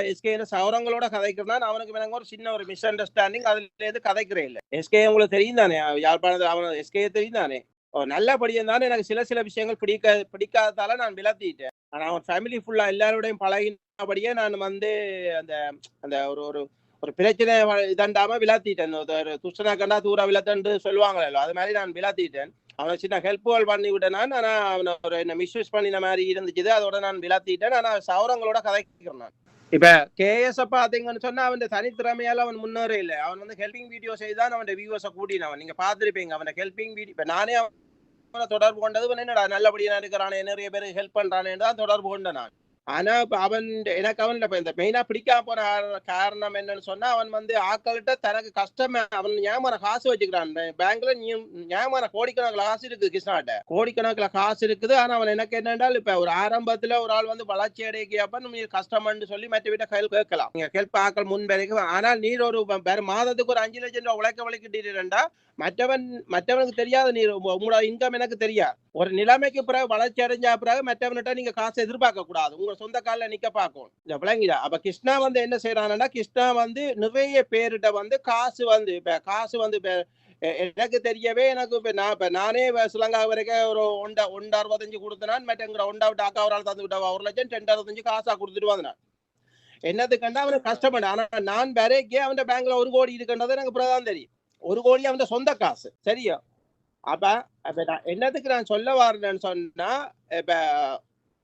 SK சௌரங்களோட கதைக்கிறான். அவனுக்கு எனக்கு ஒரு சின்ன ஒரு மிஸ் அண்டர்ஸ்டாண்டிங், அதுல இருந்து கதைக்கிறே இல்லை. எஸ்கே உங்களுக்கு தெரியும் தானே, யாழ்ப்பாணத்தில் அவன் எஸ்கே தெரியும் தானே, நல்லபடியும் தானே. எனக்கு சில விஷயங்கள் பிடிக்காததால நான் விளத்திட்டேன். ஆனா அவன் ஃபேமிலி ஃபுல்லா எல்லாரோடையும் பழகினபடியே நான் வந்து அந்த அந்த ஒரு ஒரு பிரச்சனை இதண்டாம விளாத்திட்டேன். துஷ்டனா கண்டா தூரா விளத்தன்று சொல்லுவாங்களோ, அது மாதிரி நான் விளாத்திட்டேன். அவனை சின்ன ஹெல்ப்புகள் பண்ணி விட்டேன். ஆனா அவனை ஒரு என்ன மிஸ்யூஸ் பண்ணின மாதிரி இருந்துச்சு. அதோட நான் விளாத்திட்டேன். ஆனா சௌரங்களோட கதைக்கிறேன் நான். இப்ப கேஎஸ் பாத்தீங்கன்னு சொன்னா அவன் தனித்திறமையால அவன் முன்னேற இல்லை. அவன் வந்து ஹெல்பிங் வீடியோ செய்தான் அவன் வியூவர்ஸை கூட்டினவன். நீங்க பாத்துருப்பீங்க அவன் ஹெல்பிங் வீடியோ. இப்ப நானே அவனை தொடர்பு கொண்டது என்னடா நல்லபடியா இருக்கிறானே, நிறைய பேர் ஹெல்ப் பண்றானேன்னு தான் தொடர்பு கொண்ட நான். ஆனா அவன் எனக்கு அவன் இந்த மெயினா பிடிக்காம போற காரணம் என்னன்னு சொன்னா, அவன் வந்து ஆக்கள்கிட்ட தனக்கு கஷ்டமே, அவன் ஞாபக காசு வச்சுக்கிறான் பேங்க்ல. ஞாபக கோடிக்கணக்கில் காசு இருக்குது கிருஷ்ணாட்ட, கோடிக்கணக்கில் காசு இருக்குது. ஆனா அவன் எனக்கு என்னென்றால் இப்ப ஒரு ஆரம்பத்துல ஒரு ஆள் வந்து வளர்ச்சி அடைக்கப்ப நீ கஷ்டம்னு சொல்லி மற்ற வீட்டை ஹெல்ப் கேட்கலாம், நீங்க ஹெல்ப் ஆக்கள் முன் வரைக்கும். ஆனால் நீர் ஒரு மாதத்துக்கு ஒரு 5 லட்சம் ரூபாய் உழைக்க வலிக்கிட்டீரா, மற்றவனுக்கு தெரியாது. நீர் உங்களோட இன்கம் எனக்கு தெரியாது. ஒரு நிலைமைக்கு பிறகு வளர்ச்சி அடைஞ்ச பிறகு மற்றவன்கிட்ட நீங்க காசு எதிர்பார்க்க கூடாது, உங்க சொந்த கால நிக்க பார்க்கணும். விளங்கிடா? அப்ப கிருஷ்ணா வந்து என்ன செய்யறான்னா, கிருஷ்ணா வந்து நிறைய பேருகிட்ட வந்து காசு வந்து எனக்கு தெரியவே, எனக்கு நானே சிலங்கா வரைக்கும் ஒரு 1.65 கொடுத்தனான். மற்றங்கிற 1 அக்கா ஒரு ஆள் தந்து விட்டா 1 லட்சம் 2.65 காசா கொடுத்துட்டு வந்தான். என்னதுக்கண்டா அவனுக்கு கஷ்டப்பட. ஆனா நான் வரைக்கே அவன் பேங்க்ல 1 கோடி இருக்குன்றது எனக்கு பிரதான் தெரியும். 1 கோடி அவன் சொந்த காசு, சரியா? அப்ப என்னதுக்கு நான் சொல்ல வரேன்னு சொன்னா, இப்ப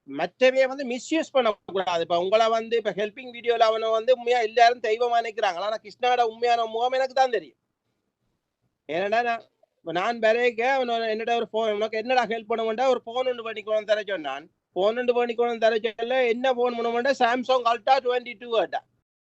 மற்றவே வந்து மிஸ்யூஸ் பண்ணக்கூடாது. இப்ப உங்களை வந்து இப்ப ஹெல்பிங் வீடியோல அவனை வந்து உண்மையா எல்லாரும் தெய்வமா நினைக்கிறாங்க. ஆனா கிருஷ்ணாவோட உண்மையான முகம் எனக்கு தான் தெரியும். ஏன்னா நான் வரைக்க அவன் என்னடா ஒரு போன், உனக்கு என்னடா ஹெல்ப் பண்ண வேண்டாம், ஒரு போன் ஒன்று பண்ணிக்கணும் தர சொன்னான். போன் ஒன்று பண்ணிக்கணும் தர சொல்ல என்ன போன் பண்ண வேண்டாம், சாம்சங் அல்ட்ரா 22 கேட்டா.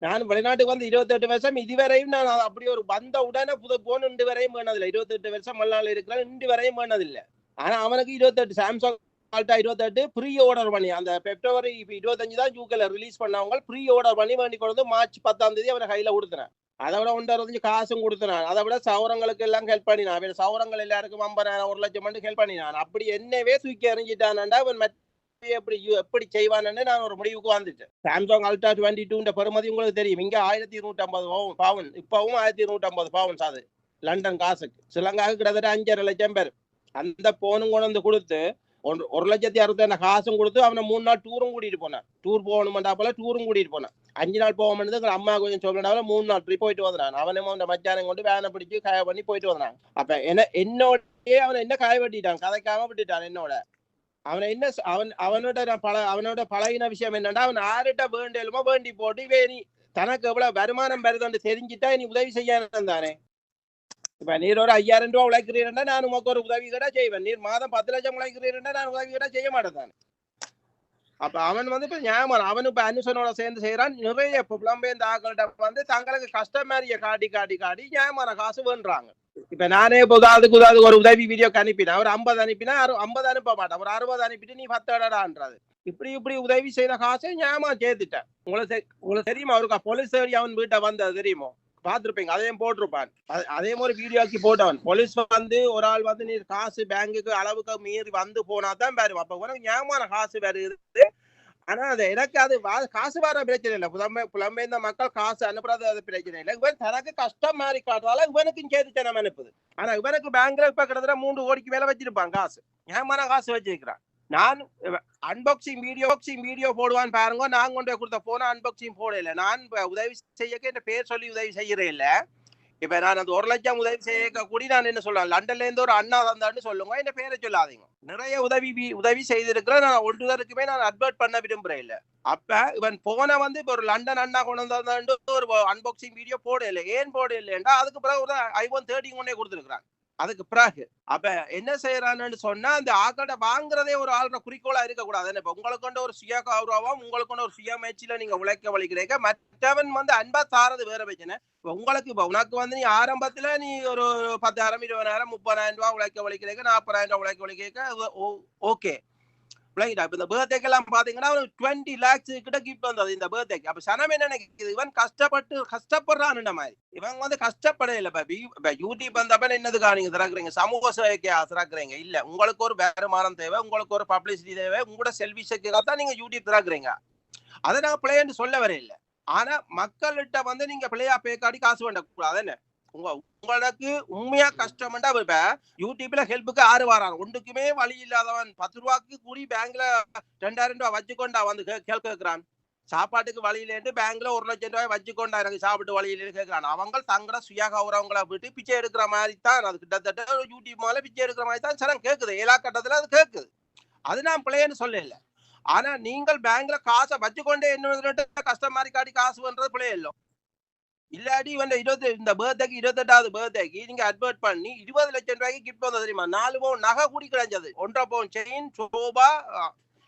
நான் வெளிநாட்டுக்கு வந்து 28 வருஷம், இதுவரையும் நான் அப்படி ஒரு வந்த உடனே புது போன் இன்று வரையும் வேணதில்லை. 28 வருஷம் மல்லால் இருக்கிறான், இன்று வரையும் வேணதில்லை. ஆனா அவனுக்கு 28 சாம்சங் அல்ட்ரா 28 ப்ரீ ஆர்டர் பண்ணி, அந்த பிப்ரவரி 25 தான் யூகேல ரிலீஸ் பண்ணவங்க ப்ரீ ஆர்டர் பண்ணி வேண்டி கொண்டு மார்ச் 10ஆம் தேதி அவனை கையில கொடுத்துனேன். அதை விட 1.25 காசும் கொடுத்துனான். அதை விட சௌரங்களுக்கு எல்லாம் ஹெல்ப் பண்ணினான். சௌரங்கள் எல்லாருக்கும் 50,000 1 லட்சம் மட்டும் ஹெல்ப் பண்ணினான். அப்படி என்னவே தூக்கி எறிஞ்சிட்டான்டா அவன் எப்படி செய்வான்னு நான் ஒரு முடிவுக்கு வந்துட்டேன். சாம்சங் அல்ட்ரா 22 பெருமதி உங்களுக்கு தெரியும். இங்க 1250 பவுன், இப்பவும் 1250 பவுன்ஸ். அது லண்டன் காசுக்கு சிலங்காவுக்கு கிட்டத்தட்ட 5.5 லட்சம் பேர். அந்த போனும் கொண்டு வந்து கொடுத்து 1,60,000 காசும் கொடுத்து அவனை 3 நாள் டூரும் கூட்டிட்டு போனான். டூர் போகணுமெண்டா போல டூரும் கூட்டிட்டு போனான். 5 நாள் போக மாட்டேது, அம்மா கொஞ்சம் சொல்லினால 3 நாள் ட்ரிப் போயிட்டு வந்தான். அவனும் அவன் மச்சானம் கொண்டு வேனை பிடிச்சு காய பண்ணி போயிட்டு வந்தான். அப்ப என்னோடய அவனை என்ன காய வெட்டிட்டான், கதைக்காம விட்டுட்டான் என்னோட. அவனை என்ன அவனோட பழகின விஷயம் என்னன்னா, அவன் ஆறுகிட்ட வேண்டியலுமோ வேண்டி போட்டு நீ தனக்கு எவ்வளவு வருமானம் வருதுன்னு தெரிஞ்சுட்டா நீ உதவி செய்ய தானே. இப்ப நீர் ஒரு 5,000 ரூபாய் உழைக்கிறீரா, நான் உனக்கு ஒரு உதவி கூட செய்வேன். நீர் மாதம் 10 லட்சம் உழைக்கிறீரா, நான் உதவி கூட செய்ய மாட்டேன் தானே. அப்ப அவன் வந்து இப்ப ஞாபகம் அவனு இப்ப அனுசனோட சேர்ந்து செய்யறான். நிறைய புலம்பெயர்ந்த ஆக்கள்கிட்ட வந்து தங்களுக்கு கஷ்டம் மாதிரியை காட்டி ஞாபகமான காசு வேண்டுறாங்க. இப்ப நானே உதாரணத்துக்கு ஒரு உதவி வீடியோக்கு அனுப்பினேன். ஒரு 50 அனுப்பினா 50 அனுப்ப மாட்டேன், ஒரு 60 அனுப்பிட்டு நீ 10 இடடான்றது. இப்படி உதவி செய்த காசை ஞாபகம் சேர்த்துட்டேன். உங்களுக்கு தெரியுமா, அவருக்கு போலீஸ் அவன் வீட்டை வந்தது தெரியுமோ, பாத்துருப்பீங்க. அதையும் போட்டிருப்பான். அதே மாதிரி வீடியோக்கு போட்டவன் போலீஸ் வந்து ஒரு ஆள் வந்து நீ காசு பேங்குக்கு அளவுக்கு மீறி வந்து போனாதான் பாரு. அப்ப உனக்கு ஞாபகமான காசு வருது. ஆனா அது எனக்கு அது காசு வர பிரச்சனை இல்லை. புலம்பெயர்ந்த மக்கள் காசு அனுப்புறது அது பிரச்சனை இல்லை. இவன் தனக்கு கஷ்டம் மாதிரி காட்டுறால இவனுக்கும் சேர்த்து நம்ம அனுப்புது. ஆனா இவனுக்கு பேங்க்ல இப்ப கிட்டத்தட்ட 3 கோடிக்கு மேல வச்சிருப்பான் காசு, ஞாபகமான காசு வச்சிருக்கிறான். நான் அன்பாக்சிங் வீடியோ போடுவான்னு பாருங்க. நான் கொண்டு கொடுத்த போன அன்பாக்சிங் போடல. நான் உதவி செய்யக்க என் பேர் சொல்லி உதவி செய்யறே இல்ல. இப்ப நான் அந்த 1 லட்சம் உதவி செய்ய கூடி நான் என்ன சொல்லுவேன், லண்டன்ல இருந்து ஒரு அண்ணா தந்தான்னு சொல்லுங்க, என்ன பேரை சொல்லாதீங்க. நிறைய உதவி செய்திருக்கிறேன். நான் ஒன்றுதற்குமே நான் அட்வர்ட் பண்ண விரும்புறேன் இல்ல. அப்ப இவன் போன வந்து இப்ப ஒரு லண்டன் அண்ணா கொண்டு வந்தாண்டு ஒரு அன்பாக்சிங் வீடியோ போடல. ஏன் போடலன்னா அதுக்கு பிறகு ஒரு iPhone 13 கொண்டே கொடுத்துருக்கான். அதுக்கு பிறகு அப்ப என்ன செய்யறான்னு சொன்னா, அந்த ஆக்கடை வாங்குறதே ஒரு ஆளுட குறிக்கோளா இருக்கக்கூடாது. இப்ப உங்களுக்கு கொண்ட ஒரு சுய கௌரவம், உங்களுக்கு கொண்ட ஒரு சுய முயற்சியில நீங்க உழைக்க வலிக்கிறீங்க. மற்றவன் வந்து அன்பா தாரது வேற பிரச்சனை. உங்களுக்கு இப்ப உனக்கு வந்து நீ ஆரம்பத்துல நீ ஒரு 10,000 20,000 30,000 ரூபாய் உழைக்க வலிக்கிறீங்க, 40,000 ரூபாய் உழைக்க வலிக்கிறீங்க, ஓகே. இந்த பர்த்டேக்கு எல்லாம் பாத்தீங்கன்னா 20 lakhs கிட்ட கிஃப்ட் வந்தது இந்த பர்த்டேக்கு. அப்ப சனம் என்ன நினைக்குது, இவன் கஷ்டப்படுறான்னு மாதிரி. இவன் வந்து கஷ்டப்பட இல்லை. இப்ப யூடியூப் வந்தப்ப என்னதுக்கா நீங்க திறக்குறீங்க, சமூக சேவைக்கு திறக்குறீங்க இல்ல. உங்களுக்கு ஒரு வருமானம் தேவை, உங்களுக்கு ஒரு பப்ளிசிட்டி தேவை, உங்களோட செல்விஷுக்காக தான் நீங்க யூடியூப் திறக்குறீங்க. அதை நாங்க பிள்ளைன்னு சொல்ல வர இல்லை. ஆனா மக்கள்கிட்ட வந்து நீங்க பிள்ளையா பேக்காடி காசு வேண்டக்கூடாது. என்ன உங்களுக்கு உண்மையா கஷ்டம்டா இப்ப யூடியூப்ல ஹெல்ப்புக்கு 6 வாரம் ஒன்றுக்குமே வழி இல்லாதவன் 10 ரூபாய்க்கு கூடி பேங்க்ல 2000 ரூபாய் வச்சுக்கொண்டா வந்து கேட்கிறான். சாப்பாட்டுக்கு வழியிலேட்டு பேங்க்ல 1,00,000 ரூபாய் வச்சுக்கொண்டா எனக்கு சாப்பிட்டு வழியில கேட்கிறான். அவங்க தங்கட சுய கௌரவங்களை விட்டு பிச்சை எடுக்கிற மாதிரி தான் அது கிட்டத்தட்ட யூடியூப் மேல பிச்சை எடுக்கிற மாதிரி தான் சில கேட்குது. ஏழா கட்டத்துல அது கேட்குது. அது நான் பிள்ளைன்னு சொல்லல. ஆனா நீங்கள் பேங்க்ல காசை வச்சுக்கொண்டே என்ன கஷ்டம் மாதிரி காட்டி காசு பண்றது பிள்ளை இல்லை. இல்லாடி வந்து இந்த பர்த்டேக்கு 28வது பர்த்டேக்கு நீங்க அட்வர்ட் பண்ணி 20 லட்சம் ரூபாய்க்கு கிஃப்ட் வந்தது தெரியுமா? 4 பவுன் நகை கூடி கிடைச்சது, 1.5 பவுன் செயின், சோபா.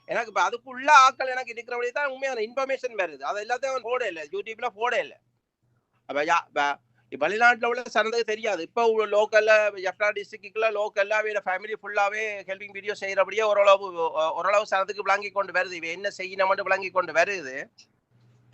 எனக்கு இப்ப அதுக்குள்ள ஆக்கள் எனக்கு இருக்கிறபடி தான் உண்மையான இன்ஃபர்மேஷன் வருது. அது எல்லாத்தையும் போட இல்லை, யூடியூப்ல போட இல்லை. அப்ப வெளிநாட்டுல உள்ள சனதுக்கு தெரியாது. இப்ப லோக்கல்ல எஃப்டா டிஸ்ட்ரிக்ட்ல லோக்கல்ல அவட ஃபேமிலி ஃபுல்லாவே ஹெல்பிங் வீடியோ செய்யறபடியே ஓரளவு சனதுக்கு விளங்கி கொண்டு வருது. இவ என்ன செய்யணும்னு விளங்கி கொண்டு வருது,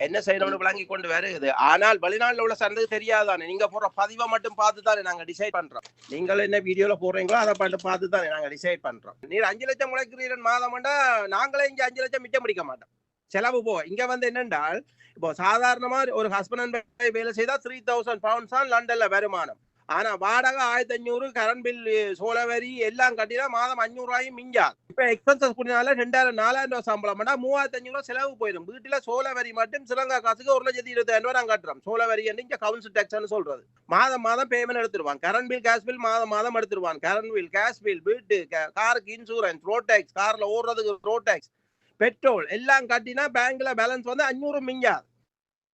என்ன செய்யணும்னு விளங்கி கொண்டு வருது. ஆனால் வெளிநாட்டுல உள்ள சனதுக்கு தெரியாதானே. நீங்க போடுற பதிவை மட்டும் பார்த்து தானே நாங்க டிசைட் பண்றோம். நீங்கள் என்ன வீடியோல போடுறீங்களோ அதை பார்த்து தானே நாங்க டிசைட் பண்றோம். நீர் 5 லட்சம் முளைக்கிறீர்கள் மாதம்டா, நாங்களே இங்க 5 லட்சம் மிச்சம் முடிக்க மாட்டோம். செலவு போ இங்க வந்து என்னென்றால் இப்போ சாதாரணமா ஒரு ஹஸ்பண்ட் அண்ட் வேலை செய்தா 3000 பவுண்ட்ஸ் தான் லண்டன்ல வருமானம். ஆனா வாடகை 1500, கரண்ட் பில், சோலவரி எல்லாம் கட்டினா மாதம் 500 ரூபாயும் மிஞ்சாது. இப்ப எக்ஸ்பென்சஸ் கூடினால 2000 4000 ரூபாய் சம்பளம் பண்ணா 3500 ரூபாய் செலவு போயிடும். வீட்டுல சோலவரி மட்டும் ஸ்ரீலங்கா காசுக்கு 1,20,000 ரூபாய் நாங்க கட்டுறோம். சோலவரி இங்க கவுன்சில் டேக்ஸ்னு சொல்றது. மாதம் மாதம் பேமெண்ட் எடுத்துருவான். கரண்ட் பில், கேஸ் பில் மாதம் எடுத்துருவான். கரண்ட் பில், கேஸ் பில், வீட்டு, காருக்கு இன்சூரன்ஸ், ரோட் டேக்ஸ், கார்ல ஓடுறதுக்கு ரோட் டேக்ஸ், பெட்ரோல் எல்லாம் கட்டினா பேங்க்ல பேலன்ஸ் வந்து 500 மிஞ்சாது.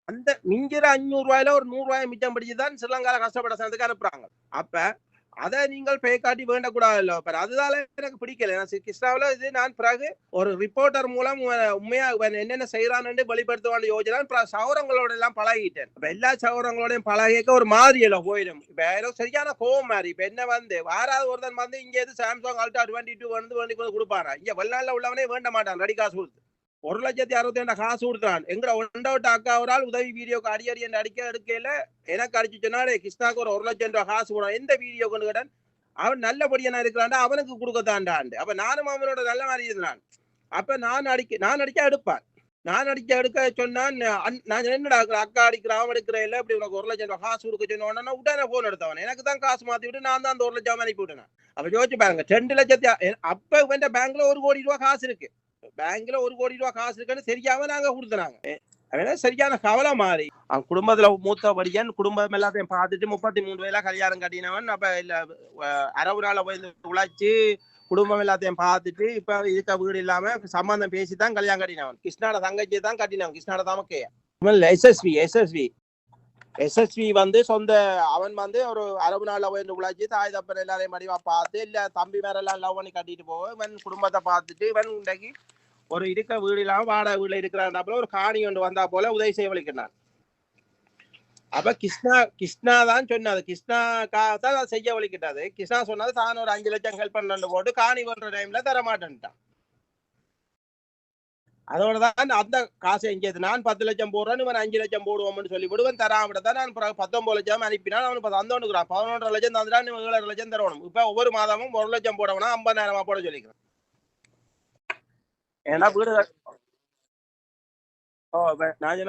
அந்த மிஞ்சிற 500 ரூபாயில ஒரு 100 ரூபாய் மிச்சம் பிடிச்சுதான் ஸ்ரீலங்கால கஷ்டப்பட சேர்ந்துக்கு அனுப்புறாங்க. அப்ப அதை நீங்கள் பே காட்டி வேண்டக்கூடாது. அதுதான் எனக்கு பிடிக்கல. கிருஷ்ணாவில இது நான் பிறகு ஒரு ரிப்போர்ட்டர் மூலம் உண்மையா என்னென்ன செய்யறான்னு வெளிப்படுத்துவான்னு யோசிச்சு சௌரங்களோட எல்லாம் பழகிட்டேன். இப்ப எல்லா சௌரங்களோடையும் பழகிக்க ஒரு மாதிரி எல்லாம் போயிடும். இப்ப சரியான கோவம் மாதிரி. இப்ப என்ன வந்து வாராது ஒருத்தன் வந்து இங்க எது சாம்சங் அல்ட்ரா 22 வந்து வேண்டி கொடுப்பாரா? இங்க வெளிநாட்டுல உள்ளவனே வேண்ட மாட்டான். ரெடி காசு கொடுத்து 1,62,000 காசு கொடுத்தான். எங்கட ஒண்டோட்ட அக்கா ஒரு ஆள் உதவி வீடியோக்கு அடி அடிக்க எடுக்கல. எனக்கு அடிச்சுனாலே கிருஷ்ணாக்கு ஒரு 1,00,000 ரூபாய் காசு போனான். எந்த வீடியோ கொண்டு கேட்டான். அவன் நல்லபடியா இருக்கிறான், அவனுக்கு கொடுக்கத்தாண்டாண்டு. அப்ப நானும் அவனோட நல்ல மாதிரி இருந்தான். அப்ப நான் அடிக்க எடுப்பான். நான் எடுக்க சொன்னான். நான் என்னடா அக்கா அடிக்கிறான், அவன் எடுக்கிற இல்ல, இப்படி உனக்கு 1,00,000 ரூபாய் காசு கொடுக்க சொன்னோன்னா உடனே போன் எடுத்தவன். எனக்கு தான் காசு மாத்தி விட்டு நான் தான் அந்த 1,00,000 அனுப்பி விட்டேன். அப்ப யோசிச்சு பாருங்க, 2 லட்சத்தி அப்ப இவன் பேங்க்ல 1 கோடி ரூபாய் காசு இருக்கு. பேங்க்ல 1 கோடி ரூபாய் காசு இருக்குன்னு தெரியாம நாங்க கொடுத்தனாங்க. சரியான கவலை மாறி அவன் குடும்பத்துல மூத்தபடியன் குடும்பம் எல்லாத்தையும் பார்த்துட்டு 33 வயல கல்யாணம் கட்டினவன். அப்ப இல்ல அரவு நாள போய் உழைச்சு குடும்பம் எல்லாத்தையும் பார்த்துட்டு இப்ப இருக்க வீடு இல்லாம சம்பந்தம் பேசிதான் கல்யாணம் கட்டினவன். கிருஷ்ணாட தங்கச்சியை தான் கட்டினவன். கிருஷ்ணாட தமக்கைய எஸ்எஸ்வி வந்து சொந்த அவன் வந்து ஒரு அரபு நாள்ல போய் உழைச்சி தாய் தப்பன் எல்லாரையும் மடிவா பார்த்து இல்ல தம்பி மேல எல்லாம் லவ் பண்ணி கட்டிட்டு போவோம். இவன் குடும்பத்தை பார்த்துட்டு இவன் இன்றைக்கு ஒரு இருக்க வீடு இல்லாம வாடகை வீடுல இருக்கிறான். ஒரு காணி ஒன்று வந்தா போல உதவி செய்ய வலிக்கிறான். அப்ப கிருஷ்ணா தான் சொன்னது. கிருஷ்ணாக்காக தான் செய்ய வலிக்கிட்டாது. கிருஷ்ணா சொன்னது தான் ஒரு 5 லட்சம் ஹெல்ப் பண்ணு போட்டு காணி பண்ற டைம்ல தரமாட்டேன்ட்டான். அதோடதான் அந்த காசை எங்கேது நான் 10 லட்சம் போடுறேன், இவன் 5 லட்சம் போடுவோம்னு சொல்லி விடுவன். தராமதான் நான் 19 லட்சம் அனுப்பினான். அவனுக்கு தந்தோன்னுக்குறான். 11 லட்சம் தந்துட்டான், 7 லட்சம் தரணும். இப்ப ஒவ்வொரு மாதமும் 1 லட்சம் போடவனா 50,000 போட சொல்லிக்கிறேன். ஏன்னா வீடு நான்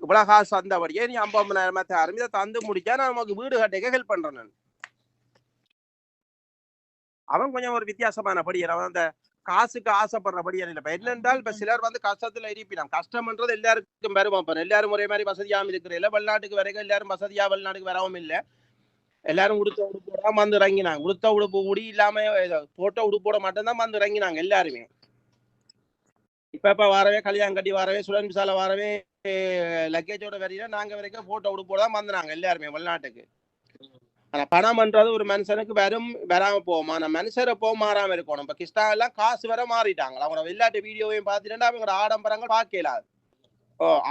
இவ்வளவு காசு வந்தபடியே நீ 50,000 ஆரம்பி தந்து முடிச்சா நான் நமக்கு வீடு கட்டிக்க ஹெல்ப் பண்றேன். நான் அவன் கொஞ்சம் ஒரு வித்தியாசமான படியர். அவன் அந்த காசுக்கு ஆசைப்படுறபடியா இல்லை. இப்ப என்னென்றால் இப்ப சிலர் வந்து கஷ்டத்துல இருப்பினான். கஷ்டம்ன்றது எல்லாருக்கும் வருமா? எல்லாரும் ஒரே மாதிரி வசதியாம இருக்கிற இல்ல. வெளிநாட்டுக்கு வரைக்கும் எல்லாரும் வசதியா வெளிநாட்டுக்கு வரவும் இல்லை. எல்லாரும் உடுத்த உடுப்போட வந்து இறங்கினாங்க. உடுத்த உடுப்பு உடி இல்லாம போட்டோ உடுப்போட மட்டும்தான் வந்து இறங்கினாங்க எல்லாருமே. இப்ப வரவே கல்யாணம் கட்டி வரவே சுழன் விசால வரவே லக்கேஜோட வரையில நாங்க வரைக்கும் போட்டோ உடுப்போட தான் வந்தாங்க எல்லாருமே வெளிநாட்டுக்கு. ஆனா பணம்ன்றது ஒரு மனுஷனுக்கு வராம போவோம். ஆனா மனுஷரை போக மாறாம இருக்கணும். இப்ப கிருஷ்ணா எல்லாம் காசு வர மாறிட்டாங்க. அவங்களோட வெளிநாட்டு வீடியோவையும் பார்த்துட்டா அவங்களோட ஆடம்பரங்கள் பார்க்கலாது.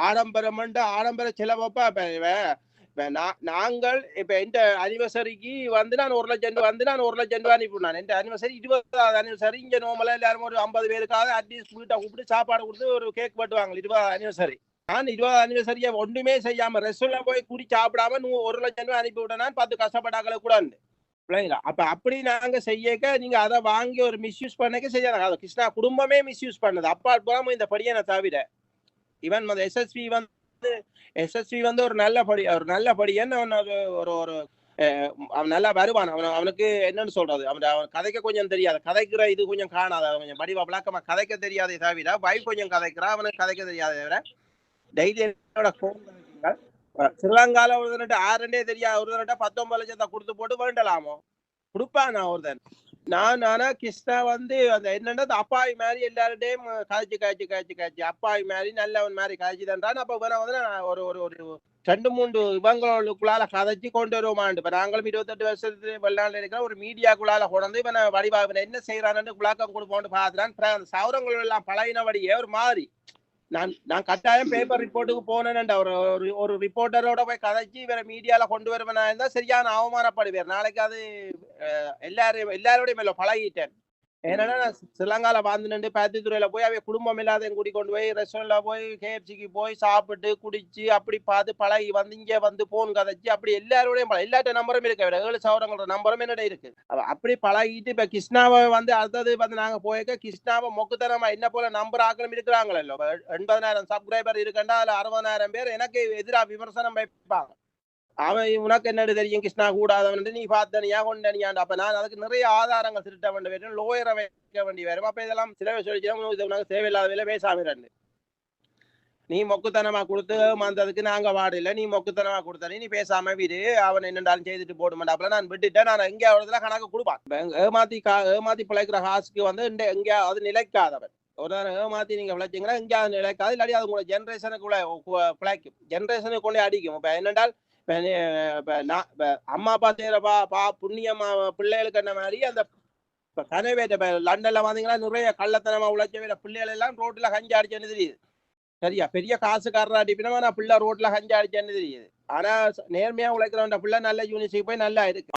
ஆடம்பர செலவப்பா நாங்கள் இப்ப எந்த அனிவர்சரிக்கு வந்து நான் 1 லட்சம் வந்து நான் 1 லட்சம் ரூபாய் அனுப்பினான். எந்த அனிவர்சரி 20வது அனிவர்சரி இங்க நோமலா எல்லாரும் ஒரு 50 பேருக்காக அட்லீஸ்ட் வீட்டை கூப்பிட்டு சாப்பாடு கொடுத்து ஒரு கேக் பட்டுவாங்க. 20வது அனிவர்சரி நான் 20வது அனிவர்சரியை ஒன்றுமே செய்யாம ரெஸ்டாரண்ட்ல போய் கூடி சாப்பிடாம 1 லட்சம் ரூபாய் அனுப்பி விட்டேன். 10 கஷ்டப்பட்டாக்களை கூட பிள்ளைங்களா. அப்ப அப்படி நாங்க செய்யக்க நீங்க அதை வாங்கி ஒரு மிஸ்யூஸ் பண்ணக்க செய்யாத. கிருஷ்ணா குடும்பமே மிஸ்யூஸ் பண்ணது. அப்பா போகாம இந்த படியனை தவிர இவன் எஸ்எஸ்பி வந்து எஸ்எஸ்வி வந்து ஒரு நல்ல படியன்னு ஒரு ஒரு அவன் நல்லா வருவான். அவனுக்கு என்னன்னு சொல்றது, அவன் கதைக்க கொஞ்சம் தெரியாது, கதைக்கிற இது கொஞ்சம் காணாது, கொஞ்சம் வடிவா விளக்கமா கதைக்க தெரியாதே தவிர வைஃப் கொஞ்சம் கதைக்கிறான், அவனுக்கு கதைக்க தெரியாத தவிர டெய்லி ஸ்ரீலங்கால ஒருத்தன்ட்டு 6 தெரியாது, ஒருத்தன்ட்ட 19 லட்சத்தை கொடுத்து போட்டு வேண்டலாமோ கொடுப்பான். நான் ஒருத்தன் ஆனா கிருஷ்ணா வந்து அந்த என்னன்னா அப்பாவி மாதிரி எல்லார்டையும் காய்ச்சி அப்பாவி மாதிரி நல்லவன் மாதிரி காய்ச்சி தன்றான். அப்ப வந்து ஒரு ஒரு ஒரு 2-3 இவங்களுக்குள்ளால கதைச்சு கொண்டு வருவோமாண்டு. இப்ப நாங்களும் 28 வருஷத்துல வெளிநாட்டுல இருக்கிற ஒரு மீடியாக்குள்ளால கொண்டு இவனை வடிவா என்ன செய்யறான்னு குழாக்கம் கொடுப்போம்னு பாத்துறான். அந்த சௌரங்கள் எல்லாம் பழகினபடியே ஒரு மாதிரி நான் கட்டாயம் பேப்பர் ரிப்போர்ட்டுக்கு போனேன்டா, ஒரு ரிப்போர்ட்டரோட போய் கதைச்சு இவரை மீடியால கொண்டு வருவேனா இருந்தா சரியான அவமானப்படுவேன். நாளைக்கு அது எல்லாரோடையும் பழகிட்டேன். ஏன்னா நான் ஸ்ரீலங்கால வாழ்ந்துட்டு பருத்தித்துறையில போய் அவைய குடும்பம் இல்லாத கூட்டி கொண்டு போய் ரெஸ்டாரண்ட்ல போய் கேஎஃப்சிக்கு போய் சாப்பிட்டு குடிச்சு அப்படி பார்த்து பழகி வந்து இங்க வந்து போன் கதைச்சு அப்படி எல்லாரோடையும் எல்லாட்ட நம்பரும் இருக்கு, 7,000 நம்பரும் என்னோட இருக்கு. அப்படி பழகிட்டு இப்ப கிருஷ்ணாவை வந்து அடுத்தது வந்து நாங்க போயிருக்க கிருஷ்ணாவை மொக்குத்தனமா என்ன போல நம்பர் ஆக்களும் இருக்கிறாங்களோ. 80,000 சப்ஸ்கிரைபர் இருக்கண்டா, அதுல 60,000 பேர் எனக்கு எதிராக விமர்சனம் வைப்பாங்க. அவன் உனக்கு என்னது தெரியும் கிருஷ்ணா கூடாதவன், நீ பார்த்தனியா கொண்டனியாண்டு. அப்ப நான் அதுக்கு நிறைய ஆதாரங்கள் திருட்ட வேண்டிய லோயரை வைக்க வேண்டி வரும். அப்ப இதெல்லாம் சில சொல்லி உனக்கு தேவையில்லாத வேலை பேசாம நீ மொக்குத்தனமா கொடுத்து வந்ததுக்கு நாங்க வாடல, நீ மொக்குத்தனமா கொடுத்த நீ பேசாம வீடு அவன் என்னண்டாலும் செய்துட்டு போட மாட்டாப்புல. நான் விட்டுட்டேன், நான் எங்கேயாவதுல கணக்கு கொடுப்பான். ஏமாத்தி பிழைக்கிற காசுக்கு வந்து எங்கேயாவது நிலைக்காதவன். ஒரு ஏமாத்தி நீங்க பிழைச்சிங்கன்னா எங்கேயாவது நிலைக்காது, இல்லாட்டி அது உங்களை ஜென்ரேஷனுக்குள்ள பிழைக்கும், ஜென்ரேஷனுக்கு கொண்டே அடிக்கும். இப்ப என்னென்றால் அம்மா அப்பா செய்யறப்பா புண்ணியமா பிள்ளைகளுக்கு என்ன மாதிரி அந்த கனவேட்ட லண்டன்ல பாத்தீங்கன்னா நிறைய கள்ளத்தனமா உழைச்ச பிள்ளைகள் எல்லாம் ரோட்ல கஞ்சி அடிச்சேன்னு தெரியுது. சரியா பெரிய காசுக்காரரா அடிப்பினா நான் பிள்ளை ரோட்ல கஞ்சி அடிச்சேன்னு தெரியுது. ஆனா நேர்மையா உழைக்கிறவன் பிள்ளை நல்ல யூனிவர்சிட்டி போய் நல்லா இருக்கு.